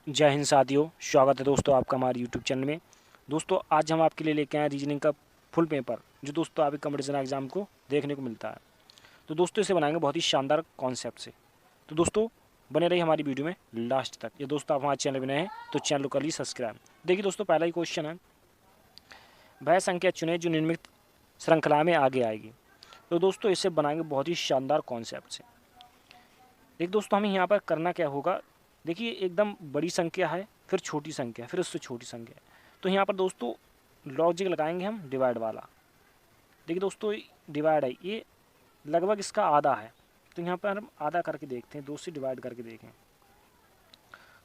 जय हिंद साथियों, स्वागत है दोस्तों आपका हमारे यूट्यूब चैनल में। दोस्तों आज हम आपके लिए लेके आए हैं रीजनिंग का फुल पेपर, जो दोस्तों आपके कंपटीशन एग्जाम को देखने को मिलता है। तो दोस्तों इसे बनाएंगे बहुत ही शानदार कॉन्सेप्ट से। तो दोस्तों बने रहिए हमारी वीडियो में लास्ट तक। ये दोस्तों आप हमारे चैनल में नए हैं तो चैनल को कर लीजिए सब्सक्राइब। देखिए दोस्तों, पहला ही क्वेश्चन है, वह संख्या चुने जो निम्नलिखित श्रृंखला में आगे आएगी। तो दोस्तों इसे बनाएंगे बहुत ही शानदार कॉन्सेप्ट से। देखिए दोस्तों, हमें यहाँ पर करना क्या होगा। देखिए एकदम बड़ी संख्या है, फिर छोटी संख्या, फिर उससे छोटी संख्या है। तो यहाँ पर दोस्तों लॉजिक लगाएंगे हम डिवाइड वाला। देखिए दोस्तों डिवाइड है, ये लगभग इसका आधा है। तो यहाँ पर हम आधा करके देखते हैं, 2 से डिवाइड करके देखें।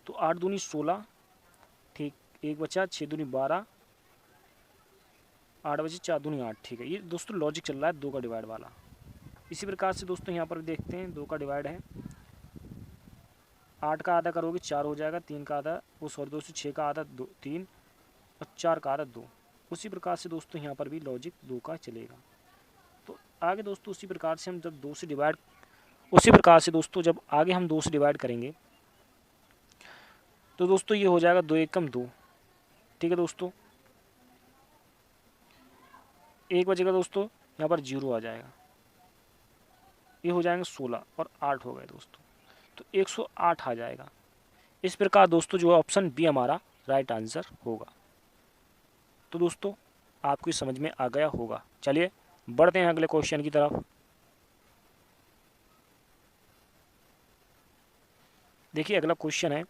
तो 8 दूनी 16, ठीक, 1 बचा, 6 दूनी 12, 8 बचे, 4 दूनी 8। ठीक है, ये दोस्तों लॉजिक चल रहा है 2 का डिवाइड वाला। इसी प्रकार से दोस्तों यहाँ पर देखते हैं, 2 का डिवाइड है, 8 का आधा करोगे 4 हो जाएगा, 3 का आधा वो सॉरी दोस्तों 6 का आधा 2 3 और 4 का आधा 2। उसी प्रकार से दोस्तों यहाँ पर भी लॉजिक 2 का चलेगा। तो आगे दोस्तों उसी प्रकार से हम जब 2 से डिवाइड उसी प्रकार से दोस्तों जब आगे हम 2 से डिवाइड करेंगे तो दोस्तों ये हो जाएगा 2 एकम 2। ठीक है दोस्तों, एक बचेगा दोस्तों, यहाँ पर 0 आ जाएगा, ये हो जाएंगे 16 और 8 हो गए दोस्तों, तो 108 आ जाएगा। इस प्रकार दोस्तों जो ऑप्शन बी हमारा राइट आंसर होगा। तो दोस्तों आपको समझ में आ गया होगा। चलिए बढ़ते हैं अगले क्वेश्चन की तरफ। देखिए अगला क्वेश्चन है,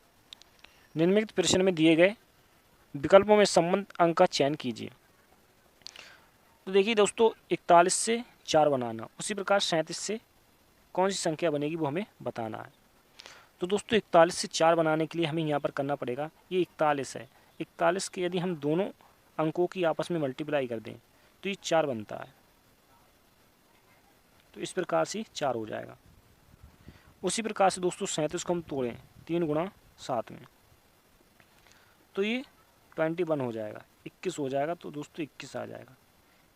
निम्नलिखित प्रश्न में दिए गए विकल्पों में संबंध अंक का चयन कीजिए। तो देखिए दोस्तों 41 से 4 बनाना, उसी प्रकार 37 से कौन सी संख्या बनेगी वो हमें बताना है। तो दोस्तों 41 से 4 बनाने के लिए हमें यहाँ पर करना पड़ेगा, ये 41 है, 41 के यदि हम दोनों अंकों की आपस में मल्टीप्लाई कर दें तो ये 4 बनता है। तो इस प्रकार से 4 हो जाएगा। उसी प्रकार से दोस्तों 37 को हम तोड़ें 3 गुणा 7 में, तो ये 21 हो जाएगा, 21 हो जाएगा। तो दोस्तों 21 आ जाएगा।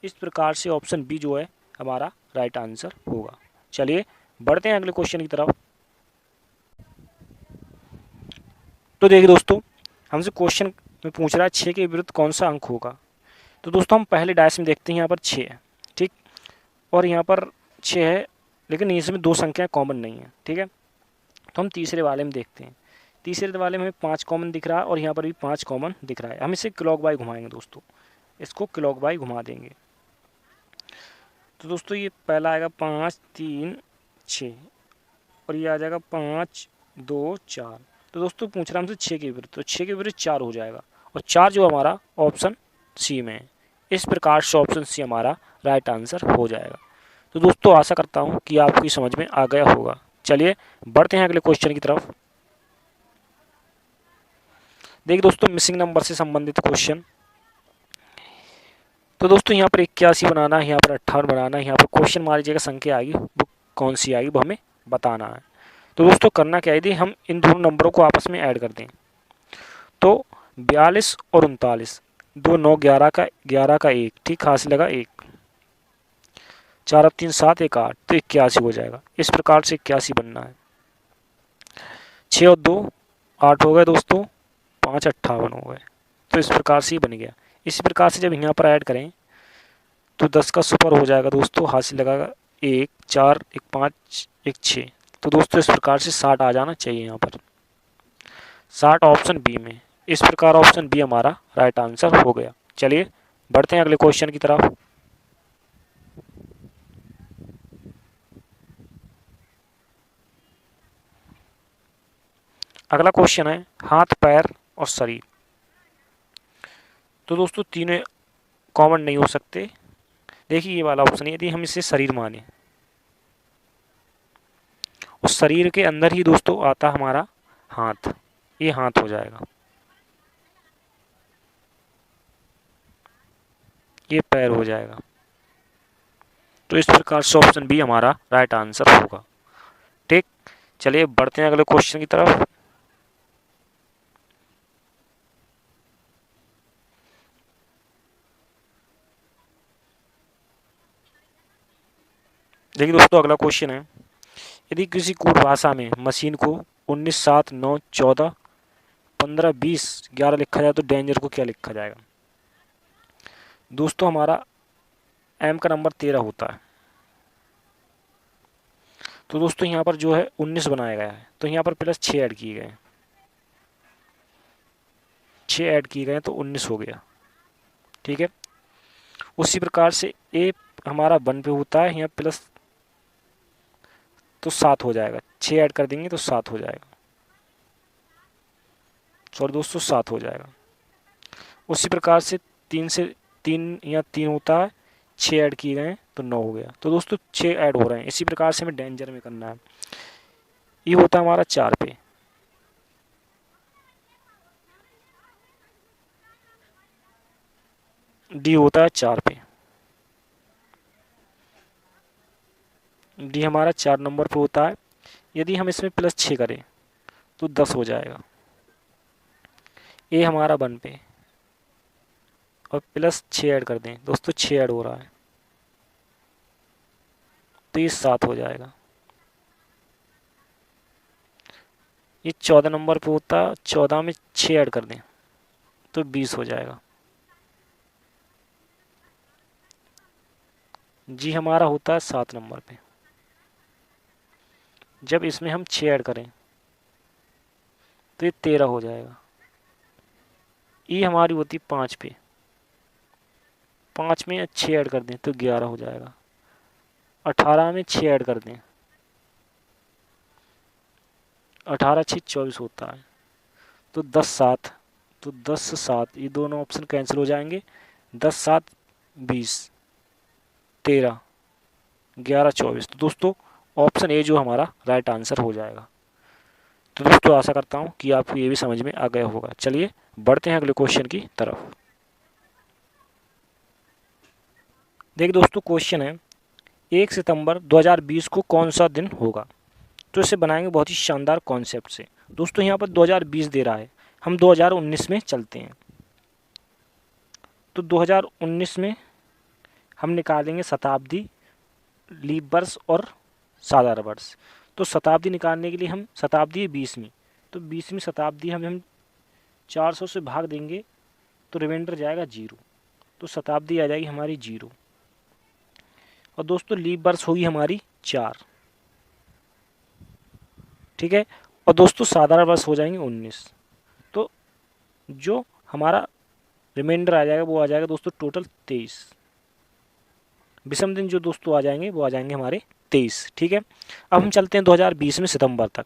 इस प्रकार से ऑप्शन बी जो है हमारा राइट आंसर होगा। चलिए बढ़ते हैं अगले क्वेश्चन की तरफ। तो देखिए दोस्तों, हमसे क्वेश्चन में पूछ रहा है 6 के विरुद्ध कौन सा अंक होगा। तो दोस्तों हम पहले डायस में देखते हैं, यहाँ पर 6 है, ठीक, और यहाँ पर 6 है, लेकिन इसमें 2 संख्याएं कॉमन नहीं है। ठीक है, तो हम तीसरे वाले में देखते हैं। तीसरे वाले में हमें 5 कॉमन दिख रहा है और यहाँ पर भी 5 कॉमन दिख रहा है। हम इसे क्लॉकवाइज घुमाएंगे दोस्तों, इसको क्लॉकवाइज घुमा देंगे। तो दोस्तों ये पहला आएगा 5 3 6 और ये आ जाएगा 5 2 4। तो दोस्तों पूछ रहा हमसे 6 के विरुद्ध, तो 6 के विरुद्ध 4 हो जाएगा, और 4 जो हमारा ऑप्शन सी में है। इस प्रकार से ऑप्शन सी हमारा राइट आंसर हो जाएगा। तो दोस्तों आशा करता हूँ कि आपकी समझ में आ गया होगा। चलिए बढ़ते हैं अगले क्वेश्चन की तरफ। देखिए दोस्तों मिसिंग नंबर से संबंधित क्वेश्चन। तो दोस्तों यहाँ पर 81 बनाना है, यहाँ पर 58 बनाना है, यहाँ पर क्वेश्चन मान लीजिएगा संख्या आएगी वो कौन सी आएगी वो हमें बताना है। तो दोस्तों करना क्या है, यदि हम इन दोनों नंबरों को आपस में ऐड कर दें तो 42 और 39, 2 9 11 का 1, ठीक, हासिल लगा 1, 4 और 3 7 1 8, तो 81 हो जाएगा। इस प्रकार से 81 बनना है। 6 और 2 8 हो गए दोस्तों, 5 58 हो गए, तो इस प्रकार से ही बन गया। इसी प्रकार से जब यहाँ पर ऐड करें तो 10 का सुपर हो जाएगा दोस्तों, हासिल लगाएगा 1 4 1 5 1 6। तो दोस्तों इस प्रकार से 60 आ जाना चाहिए यहाँ पर, 60 ऑप्शन बी में। इस प्रकार ऑप्शन बी हमारा राइट आंसर हो गया। चलिए बढ़ते हैं अगले क्वेश्चन की तरफ। अगला क्वेश्चन है हाथ पैर और शरीर। तो दोस्तों तीनों कॉमन नहीं हो सकते। देखिए ये वाला ऑप्शन है, यदि हम इसे शरीर माने, उस शरीर के अंदर ही दोस्तों आता हमारा हाथ, ये हाथ हो जाएगा, ये पैर हो जाएगा। तो इस प्रकार से ऑप्शन बी हमारा राइट आंसर होगा। ठीक, चलिए बढ़ते हैं अगले क्वेश्चन की तरफ। देखिए दोस्तों अगला क्वेश्चन है, यदि किसी कूट भाषा में मशीन को 19 7 9 14 15, 20, 11 लिखा जाए तो डेंजर को क्या लिखा जाएगा दोस्तों? हमारा एम का नंबर 13 होता है। तो दोस्तों यहाँ पर जो है 19 बनाया गया है, तो यहाँ पर प्लस 6 ऐड किए गए हैं, 6 ऐड किए गए हैं तो 19 हो गया। ठीक है, उसी प्रकार से ए हमारा 1 पे होता है, यहाँ प्लस तो 7 हो जाएगा, 6 ऐड कर देंगे तो 7 हो जाएगा, सॉरी दोस्तों 7 हो जाएगा। उसी प्रकार से 3 से 3 या 3 होता है, 6 ऐड किए गए हैं तो 9 हो गया। तो दोस्तों 6 ऐड हो रहे हैं, इसी प्रकार से हमें डेंजर में करना है। ये होता है हमारा 4 पे, डी होता है 4 पे, डी हमारा 4 नंबर पे होता है। यदि हम इसमें प्लस 6 करें तो 10 हो जाएगा। ए हमारा 1 पे और प्लस 6 ऐड कर दें दोस्तों, 6 ऐड हो रहा है तो ये 7 हो जाएगा। ये 14 नंबर पे होता है, 14 में 6 ऐड कर दें तो 20 हो जाएगा। जी हमारा होता है 7 नंबर पे, जब इसमें हम 6 ऐड करें तो ये 13 हो जाएगा। ई हमारी होती 5 पे, 5 में 6 ऐड कर दें तो 11 हो जाएगा। 18 में 6 ऐड कर दें, 18 6 24 होता है, तो 10 7, तो 10 7 ये दोनों ऑप्शन कैंसिल हो जाएंगे। 10 7 20, 13, 11 24, तो दोस्तों ऑप्शन ए जो हमारा राइट आंसर हो जाएगा। तो दोस्तों आशा करता हूँ कि आपको ये भी समझ में आ गया होगा। चलिए बढ़ते हैं अगले क्वेश्चन की तरफ। देखिए दोस्तों क्वेश्चन है 1 सितंबर 2020 को कौन सा दिन होगा? तो इसे बनाएंगे बहुत ही शानदार कॉन्सेप्ट से। दोस्तों यहाँ पर 2020 दे रहा है, हम 2019 में चलते हैं। तो 2019 में हम निकालेंगे शताब्दी, लीप वर्ष और साधारण वर्ष। तो शताब्दी निकालने के लिए हम शताब्दी है 20वीं, तो 20वीं शताब्दी हम 400 से भाग देंगे तो रिमाइंडर जाएगा 0, तो शताब्दी आ जाएगी हमारी 0। और दोस्तों लीप वर्ष होगी हमारी 4, ठीक है। और दोस्तों साधारण वर्ष हो जाएंगे 19। तो जो हमारा रिमाइंडर आ जाएगा वो आ जाएगा दोस्तों टोटल 23। विषम दिन जो दोस्तों आ जाएंगे वो आ जाएंगे हमारे 23, ठीक है। अब हम चलते हैं 2020 में सितंबर तक।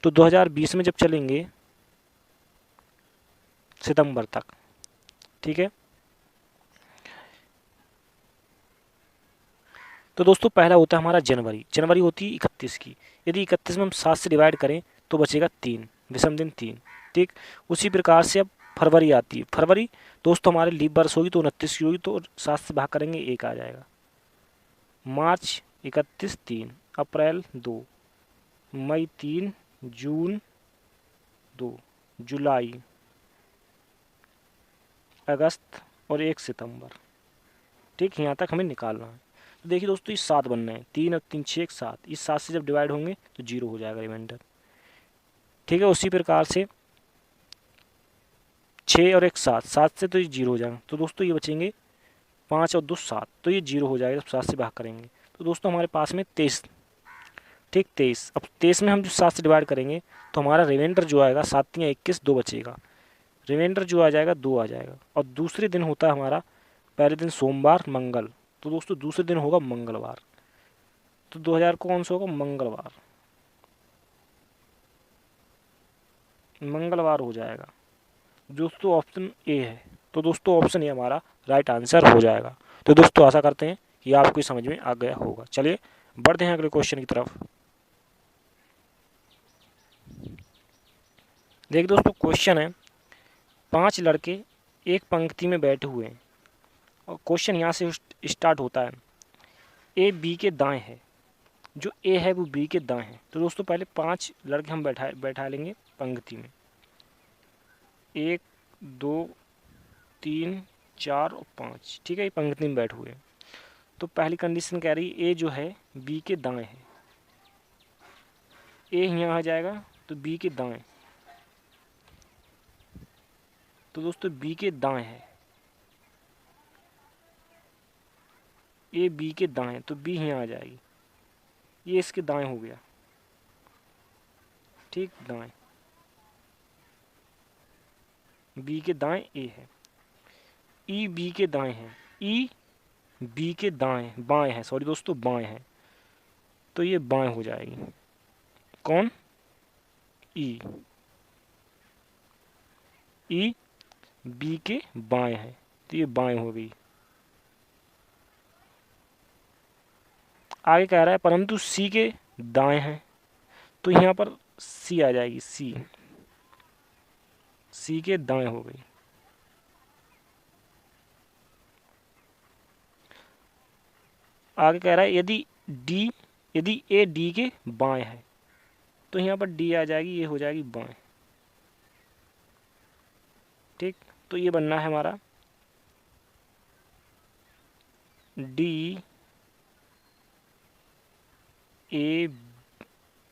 तो 2020 में जब चलेंगे सितंबर तक, ठीक है। तो दोस्तों पहला होता है हमारा जनवरी, जनवरी होती है 31 की। यदि 31 में हम 7 से डिवाइड करें तो बचेगा 3, विषम दिन 3, ठीक। उसी प्रकार से अब फरवरी आती है। फरवरी दोस्तों हमारे लीप वर्ष होगी तो 29 की होगी, तो 7 से भाग करेंगे 1 आ जाएगा। मार्च 31 3, अप्रैल 2, मई 3, जून 2, जुलाई, अगस्त और 1 सितंबर, ठीक। यहाँ तक हमें निकालना है। तो देखिए दोस्तों ये 7 बनना है, 3 और 3 6 7, इस 7 से जब डिवाइड होंगे तो 0 हो जाएगा रिमाइंडर, ठीक है। उसी प्रकार से 6 और 1 7, 7 से तो ये 0 हो जाएगा। तो दोस्तों ये बचेंगे 5 और 2 7, तो ये 0 हो जाएगा जब 7 से भाग करेंगे। तो दोस्तों हमारे पास में 23, ठीक 23। अब 23 में हम जो 7 से डिवाइड करेंगे तो हमारा रिमाइंडर जो आएगा 7 3 21, 2 बचेगा। रिमाइंडर जो आ जाएगा 2 आ जाएगा। और दूसरे दिन होता है हमारा, पहले दिन सोमवार मंगल, तो दोस्तों दूसरे दिन होगा मंगलवार। तो 2000 को कौन सा होगा? मंगलवार, मंगलवार हो जाएगा दोस्तों, ऑप्शन ए है। तो दोस्तों ऑप्शन ए हमारा राइट आंसर हो जाएगा। तो दोस्तों आशा करते हैं कि आपको समझ में आ गया होगा। चलिए बढ़ते हैं अगले क्वेश्चन की तरफ। देखिए दोस्तों क्वेश्चन है 5 लड़के एक पंक्ति में बैठे हुए हैं और क्वेश्चन यहाँ से स्टार्ट होता है। ए बी के दाएं है, जो ए है वो बी के दाएं है। तो दोस्तों पहले 5 लड़के हम बैठा लेंगे पंक्ति में, 1 2 3 4 और 5, ठीक है। ये पंक्ति में बैठे हुए हैं। तो पहली कंडीशन कह रही है ए जो है बी के दाएं है, ए यहाँ आ जाएगा तो बी के दाएं, तो दोस्तों बी के दाएं है, ए बी के दाएं, तो बी यहाँ आ जाएगी, ये इसके दाएं हो गया, ठीक, दाएं, बी के दाएं ए है। ई बी के दाएं है, ई बी के दाएं बाएं है, सॉरी दोस्तों बाएं है, तो ये बाएं हो जाएगी। कौन? ई, ई बी के बाएं है, तो ये बाएं हो गई। आगे कह रहा है परंतु सी के दाएं है, तो यहाँ पर सी आ जाएगी, सी, सी के दाएं हो गई। आगे कह रहा है यदि ए डी के बाएं है, तो यहाँ पर डी आ जाएगी, ये हो जाएगी बाएं, ठीक। तो ये बनना है हमारा D A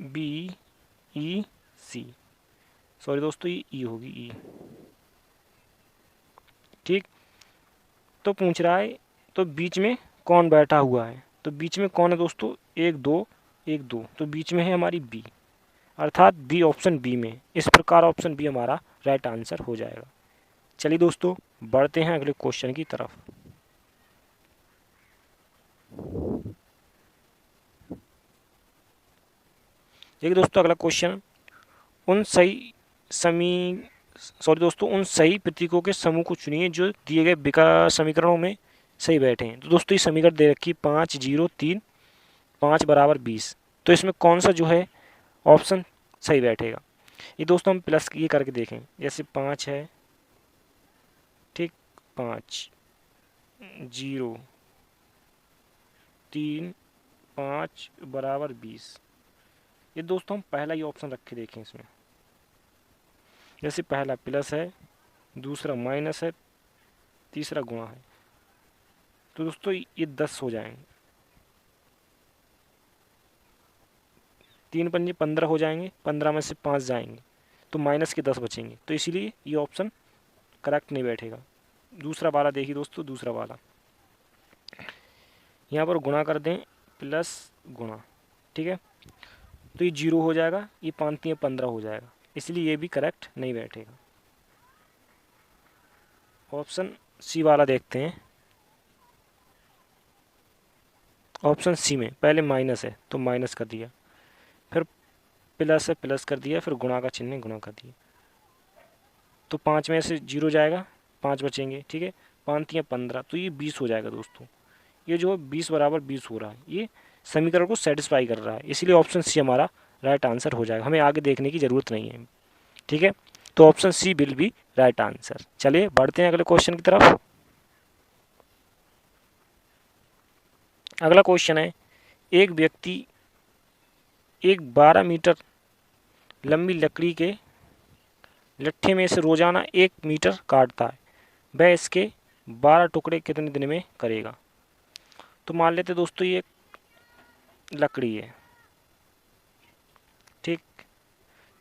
B E C, sorry दोस्तों ये ई होगी, ई, ठीक। तो पूछ रहा है तो बीच में कौन बैठा हुआ है, तो बीच में कौन है दोस्तों? एक दो, एक दो, तो बीच में है हमारी बी, अर्थात बी, ऑप्शन बी में। इस प्रकार ऑप्शन बी हमारा राइट आंसर हो जाएगा। चलिए दोस्तों बढ़ते हैं अगले क्वेश्चन की तरफ। देखिए दोस्तों अगला क्वेश्चन, उन सही प्रतीकों के समूह को चुनिए जो दिए गए विकर्ण समीकरणों में सही बैठे हैं। तो दोस्तों ये समीकरण दे रखी 5 0 3 5 बराबर 20, तो इसमें कौन सा जो है ऑप्शन सही बैठेगा? ये दोस्तों हम प्लस ये करके देखें, जैसे 5 है, ठीक, 5 0 3 5 बराबर 20, ये दोस्तों हम पहला ही ऑप्शन रख के देखें। इसमें जैसे पहला प्लस है, दूसरा माइनस है, तीसरा गुणा है, तो दोस्तों ये 10 हो जाएंगे, 3 पंजे 15 हो जाएंगे, 15 में से 5 जाएंगे, तो माइनस के 10 बचेंगे, तो इसीलिए ये ऑप्शन करेक्ट नहीं बैठेगा। दूसरा वाला देखिए दोस्तों, दूसरा वाला यहाँ पर गुणा कर दें, प्लस गुणा, ठीक है, तो ये 0 हो जाएगा, ये 5 3 15 हो जाएगा, इसलिए ये भी करेक्ट नहीं बैठेगा। ऑप्शन सी वाला देखते हैं। ऑप्शन सी में पहले माइनस है तो माइनस कर दिया, फिर प्लस है प्लस कर दिया, फिर गुणा का चिन्ह गुणा कर दिया, तो 5 में से 0 जाएगा, 5 बचेंगे, ठीक है, 5 3 15, तो ये 20 हो जाएगा दोस्तों। ये जो है 20 बराबर 20 हो रहा है, ये समीकरण को सेटिस्फाई कर रहा है, इसीलिए ऑप्शन सी हमारा राइट आंसर हो जाएगा, हमें आगे देखने की ज़रूरत नहीं है, ठीक है। तो option C will be right answer. चलिए बढ़ते हैं अगले क्वेश्चन की तरफ। अगला क्वेश्चन है, एक व्यक्ति एक 12 मीटर लंबी लकड़ी के लट्ठे में से रोजाना 1 मीटर काटता है, वह इसके 12 टुकड़े कितने दिन में करेगा? तो मान लेते दोस्तों ये लकड़ी है, ठीक,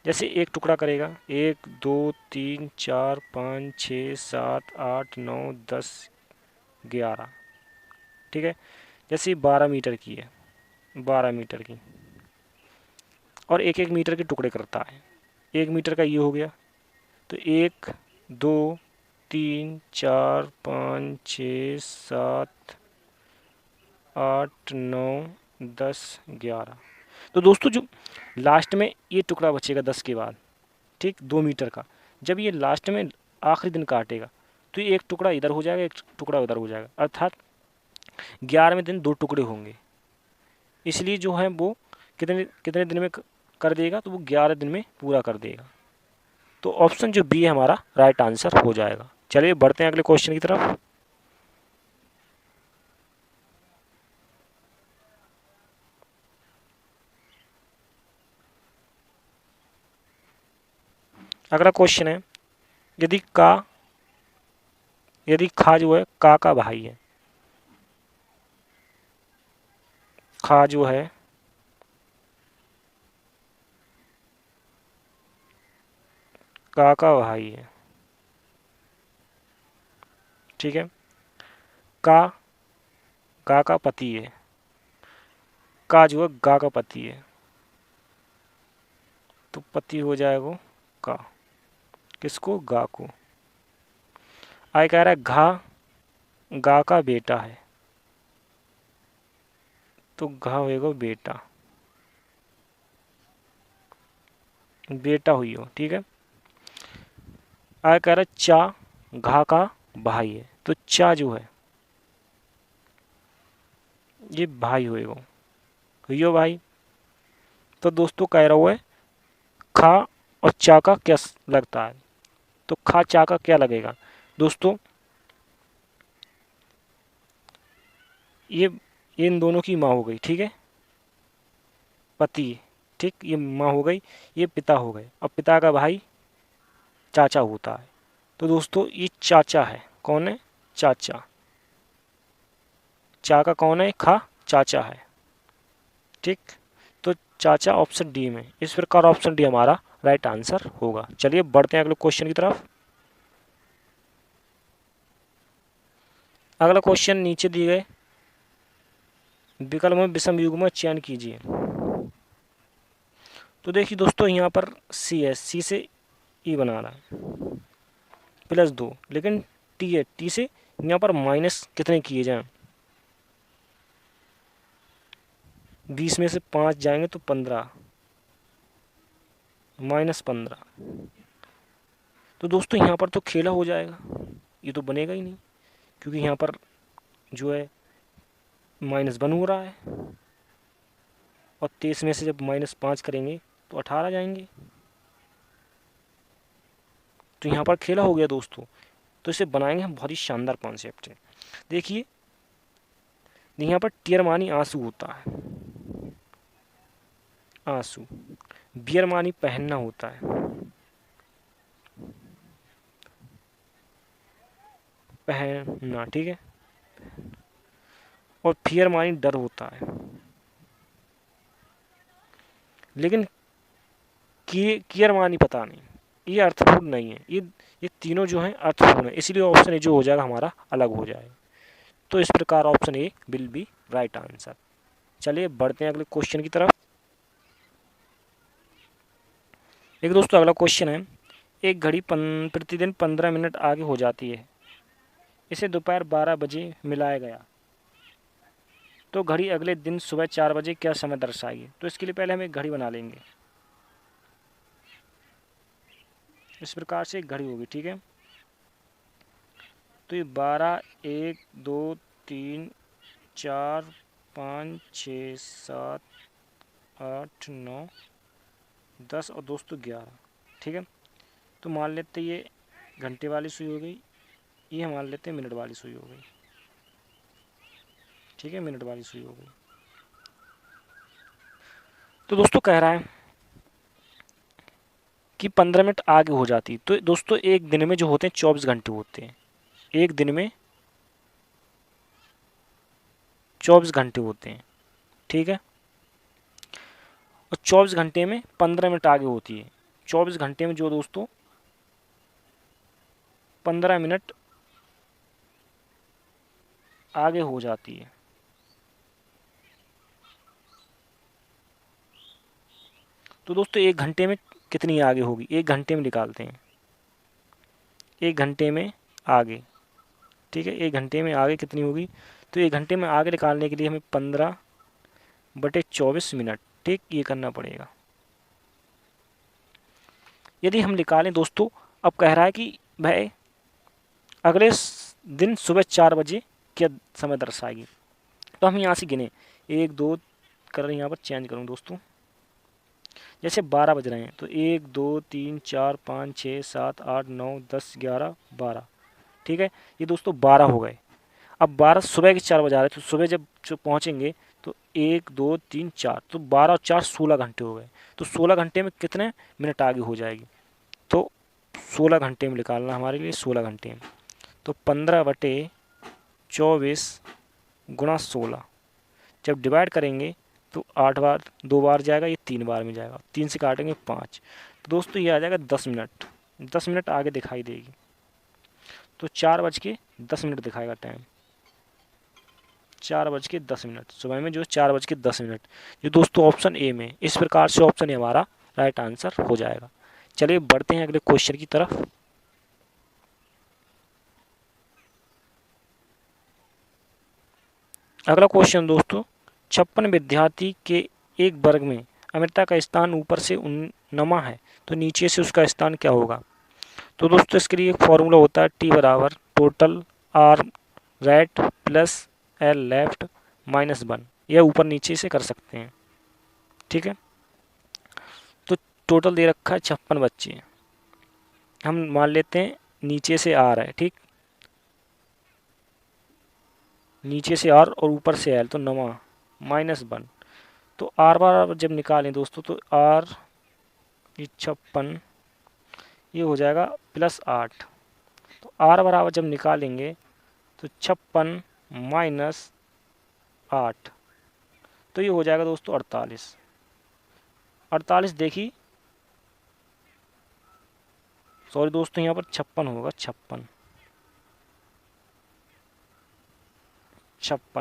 जैसे एक टुकड़ा करेगा, 1 2 3 4 5 6 7 8 9 10 11, ठीक है, जैसे 12 मीटर की है, 12 मीटर की, और 1 1 मीटर के टुकड़े करता है। 1 मीटर का ये हो गया, तो 1 2 3 4 5 6 7 8 9 10 11, तो दोस्तों जो लास्ट में ये टुकड़ा बचेगा 10 के बाद, ठीक, 2 मीटर का, जब ये लास्ट में आखिरी दिन काटेगा तो ये एक टुकड़ा इधर हो जाएगा, एक टुकड़ा उधर हो जाएगा, अर्थात 11वें दिन 2 टुकड़े होंगे, इसलिए जो है वो कितने कितने दिन में कर देगा? तो वो 11 दिन में पूरा कर देगा। तो ऑप्शन जो बी है हमारा राइट आंसर हो जाएगा। चलिए बढ़ते हैं अगले क्वेश्चन की तरफ। अगला क्वेश्चन है, यदि खा जो है का भाई है, खा जो है का भाई है, ठीक है। का, गा का पति है, का जो है गा का पति है, तो पति हो जाएगा का, किसको, गा को। आगे कह रहा है घा, गा का बेटा है, तो घा होएगा बेटा, बेटा हुई हो, ठीक है। आगे कह रहा है चा, घा का भाई है, तो चा जो है ये भाई होएगा, हुई हो भाई। तो दोस्तों कह रहा हुआ है खा और चा का क्या लगता है, तो खा चा का क्या लगेगा दोस्तों, ये इन दोनों की माँ हो गई, ठीक है, पति, ठीक, ये माँ हो गई, ये पिता हो गए, अब पिता का भाई चाचा होता है, तो दोस्तों ये चाचा है, कौन है, चाचा, चा का कौन है, खा, चाचा है, ठीक। तो चाचा ऑप्शन डी में, इस प्रकार ऑप्शन डी हमारा राइट आंसर होगा। चलिए बढ़ते हैं अगले क्वेश्चन की तरफ। अगला क्वेश्चन नीचे दिए गए विकल्प में विषम युग्म चयन कीजिए। तो देखिए दोस्तों यहाँ पर सी है, सी से ई बना रहा है +2, लेकिन टी है, टी से यहाँ पर माइनस कितने किए जाएं, 20 में से 5 जाएंगे तो 15, -15। तो दोस्तों यहाँ पर तो खेला हो जाएगा, ये तो बनेगा ही नहीं, क्योंकि यहाँ पर जो है -1 हो रहा है, और 23 में से जब -5 करेंगे तो 18 जाएंगे, तो यहाँ पर खेला हो गया दोस्तों। तो इसे बनाएंगे हम, बहुत ही शानदार कॉन्सेप्ट है। देखिए यहाँ पर टियर मानी आंसू होता है, आंसू, बियर मानी पहनना होता है, पहनना, ठीक है, और फियर मानी डर होता है, लेकिन कियर मानी पता नहीं, ये अर्थपूर्ण नहीं है, ये तीनों जो हैं अर्थपूर्ण है, इसीलिए ऑप्शन ए जो हो जाएगा हमारा अलग हो जाएगा। तो इस प्रकार option A will be right answer. चलिए बढ़ते हैं अगले क्वेश्चन की तरफ। एक दोस्तों अगला क्वेश्चन है, एक घड़ी प्रतिदिन 15 मिनट आगे हो जाती है, इसे दोपहर 12 बजे मिलाया गया, तो घड़ी अगले दिन सुबह 4 बजे क्या समय दर्शाएगी। तो इसके लिए पहले हम एक घड़ी बना लेंगे, इस प्रकार से एक घड़ी होगी, ठीक है। तो ये 12, 1, 2, 3, 4, 5, 6, 7, 8, 9, 10 और दोस्तों 11, ठीक है। तो मान लेते ये घंटे वाली सुई हो गई, ये मान लेते मिनट वाली सुई हो गई, ठीक है, मिनट वाली सुई हो गई। तो दोस्तों कह रहा है कि 15 मिनट आगे हो जाती, तो दोस्तों एक दिन में जो होते हैं 24 घंटे होते हैं, एक दिन में 24 घंटे होते हैं, ठीक है। और 24 घंटे में 15 मिनट आगे होती है, 24 घंटे में जो दोस्तों 15 मिनट आगे हो जाती है, तो दोस्तों एक घंटे में कितनी आगे होगी, एक घंटे में निकालते हैं, एक घंटे में आगे, ठीक है, एक घंटे में आगे कितनी होगी। तो एक घंटे में आगे निकालने के लिए हमें 15/24 मिनट, ठीक, ये करना पड़ेगा। यदि हम निकालें दोस्तों, अब कह रहा है कि भाई अगले दिन सुबह 4 बजे क्या समय दर्शाएगी, तो हम यहाँ से गिने 1, 2, कलर यहाँ पर चेंज करूँ दोस्तों, जैसे 12 बज रहे हैं तो 1, 2, 3, 4, 5, 6, 7, 8, 9, 10, 11, 12, ठीक है, ये दोस्तों 12 हो गए। अब 12 सुबह के 4 बजा रहे, तो सुबह जब पहुँचेंगे तो 1, 2, 3, 4, तो 12 और 4 16 घंटे हो गए। तो 16 घंटे में कितने मिनट आगे हो जाएगी, तो 16 घंटे में निकालना हमारे लिए, 16 घंटे में, तो 15/24 गुणा 16, जब डिवाइड करेंगे तो 8 बार, 2 बार जाएगा, ये 3 बार में जाएगा, 3 से काटेंगे 5, तो दोस्तों ये आ जाएगा 10 मिनट, 10 मिनट आगे दिखाई देगी। तो 4 बज के 10 मिनट दिखाएगा टाइम, 4:10। सुबह में जो 4:10, जो दोस्तों ऑप्शन ए में, इस प्रकार से ऑप्शन ए हमारा राइट आंसर हो जाएगा। चलिए बढ़ते हैं अगले क्वेश्चन की तरफ। अगला क्वेश्चन दोस्तों, 56 विद्यार्थी के एक वर्ग में अमृता का स्थान ऊपर से नमा है तो नीचे से उसका स्थान क्या होगा। तो दोस्तों इसके लिए एक फॉर्मूला होता है, टी बराबर total R right plus L left minus 1। यह ऊपर नीचे से कर सकते हैं, ठीक है। तो टोटल दे रखा है 56 बच्चे, हम मान लेते हैं नीचे से आर है, ठीक, नीचे से आर और ऊपर से एल, तो नमा माइनस 1। तो आर बार जब निकालें दोस्तों तो आर 56 ये हो जाएगा +8। तो आर बराबर जब निकालेंगे तो 56 माइनस 8, तो ये हो जाएगा दोस्तों 48। 48 देखिए, सॉरी दोस्तों यहाँ पर 56 होगा, 56,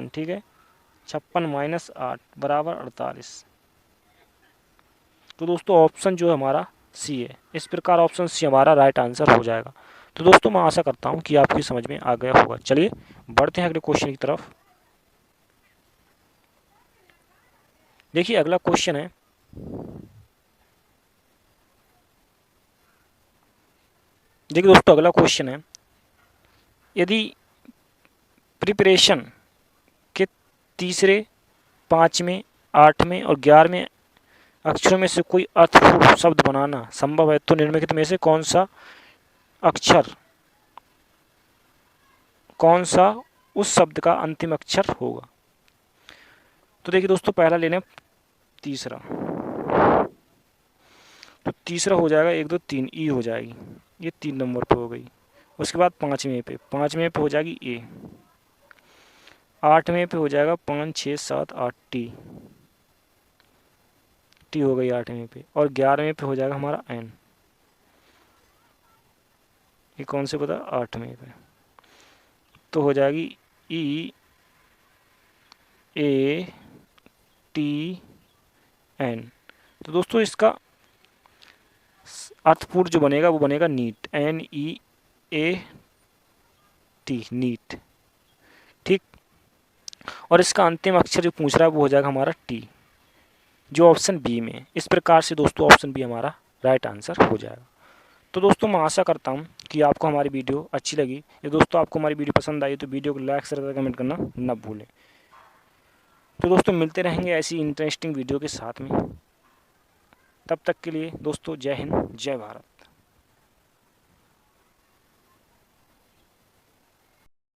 ठीक है। 56 माइनस 8 बराबर 48। तो दोस्तों ऑप्शन जो है हमारा सी है। इस प्रकार ऑप्शन सी हमारा राइट आंसर हो जाएगा। तो दोस्तों मैं आशा करता हूँ कि आपकी समझ में आ गया होगा। चलिए बढ़ते हैं अगले क्वेश्चन की तरफ। देखिए अगला क्वेश्चन है, देखिए दोस्तों अगला क्वेश्चन है, यदि प्रिपरेशन के तीसरे, 5वें, 8वें और 11वें अक्षरों में से कोई अर्थपूर्ण शब्द बनाना संभव है तो निम्नलिखित में से कौन सा उस शब्द का अंतिम अक्षर होगा। तो देखिए दोस्तों पहला लेना तीसरा, तो तीसरा हो जाएगा 1 2 3 ई हो जाएगी, ये 3 नंबर पे हो गई। उसके बाद 5वें पे हो जाएगी ए, 8वें पे हो जाएगा 5 6 7 8 टी हो गई 8वें पे, और 11वें पे हो जाएगा हमारा एन। ये कौन से पता, 8वें पे तो हो जाएगी ई ए टी एन। तो दोस्तों इसका अर्थपूर्ण जो बनेगा वो बनेगा नीट, NEAT, नीट, ठीक। और इसका अंतिम अक्षर जो पूछ रहा है वो हो जाएगा हमारा टी, जो ऑप्शन बी में। इस प्रकार से दोस्तों ऑप्शन बी हमारा राइट आंसर हो जाएगा। तो दोस्तों मैं आशा करता हूँ कि आपको हमारी वीडियो अच्छी लगी। ये दोस्तों आपको हमारी वीडियो पसंद आई तो वीडियो को लाइक शेयर कमेंट करना न भूलें। तो दोस्तों मिलते रहेंगे ऐसी इंटरेस्टिंग वीडियो के साथ में। तब तक के लिए दोस्तों जय हिंद, जय भारत।